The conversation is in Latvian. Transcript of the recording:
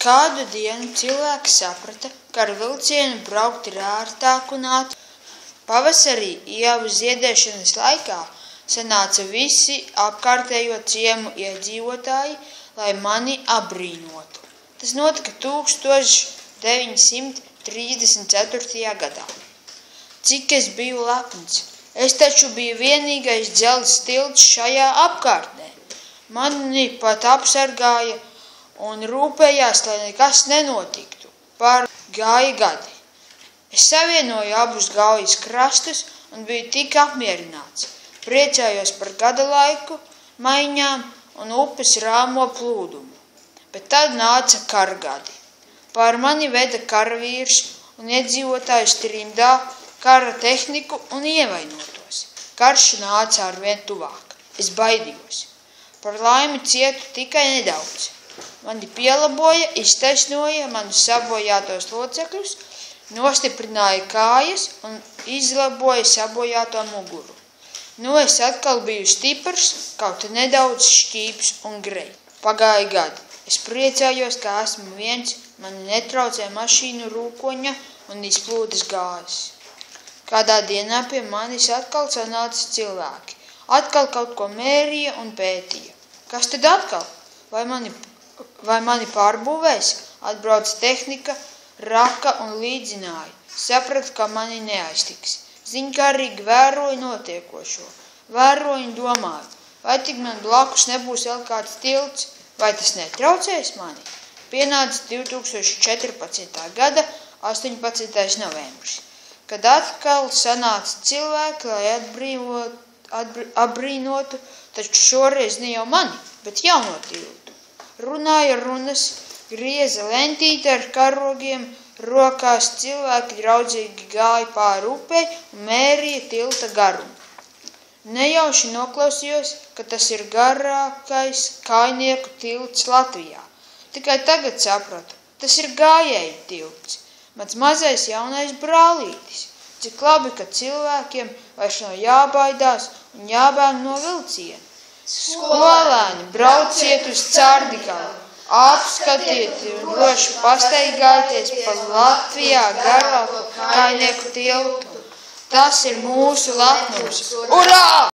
Kādu dienu cilvēki saprata, ka ar vilcienu braukt ir ērtāk un ātrāk. Pavasarī ievu ziedēšanas laikā sanāca visi apkārtējo ciemu iedzīvotāji, lai mani apbrīnotu. Tas notika 1934. gadā. Cik es biju lepns! Es taču biju vienīgais dzelzs tilts šajā apkārtnē. Mani pat apsargāja un rūpējās, lai nekas nenotiktu. Gāja gadi. Es savienoju abus Gaujas krastus un biju tik apmierināts. Priecājos par gada laiku, maiņām un upes rāmo plūdumu. Bet tad nāca kargadi. Pār mani veda karavīrs un iedzīvotājs trimdā kara tehniku un ievainotos. Karš nāca arvien tuvāk. Es baidījos. Par laimi cietu tikai nedaudz. Mani pielaboja, iztaisnoja manus sabojātos locekļus, nostiprināja kājas un izlaboja sabojāto muguru. Nu es atkal biju stiprs, kaut nedaudz šķīps un grejs. Pagāja gadi. Es priecājos, ka esmu viens, mani netraucē mašīnu rūkoņa un izplūdes gāzes. Kādā dienā pie manis atkal sanāca cilvēki. Atkal kaut ko mērīja un pētīja. Kas tad atkal? Vai mani pārbūvēs? Atbrauc tehnika, raka un līdzināja. Sapratu, ka mani neaiztiks. Ziņkārīgi vēroju notiekošo. Vēroju un domāju, vai tik man blakus nebūs vēl kāds tilts, vai tas netraucēs mani? Pienāca 2014. gada 18. novembris, kad atkal sanāca cilvēki, lai apbrīnotu, taču šoreiz ne jau mani, bet jauno tiltu. Runāja runas, grieza lentīti ar karogiem, rokās cilvēki draudzīgi gāja pāri upei un mērīja tilta garumu. Nejauši noklausījos, ka tas ir garākais kājnieku tilts Latvijā. Tikai tagad sapratu, tas ir gājēju tilts, mans mazais jaunais brālītis. Cik labi, ka cilvēkiem vairs nav jābaidās un jābēg no vilciena. Skolēni, brauciet uz Cārdigalu, apskatiet un droši pastaigājieties pa Latvijā garāko kājnieku tiltu. Tas ir mūsu lepnums. Urā!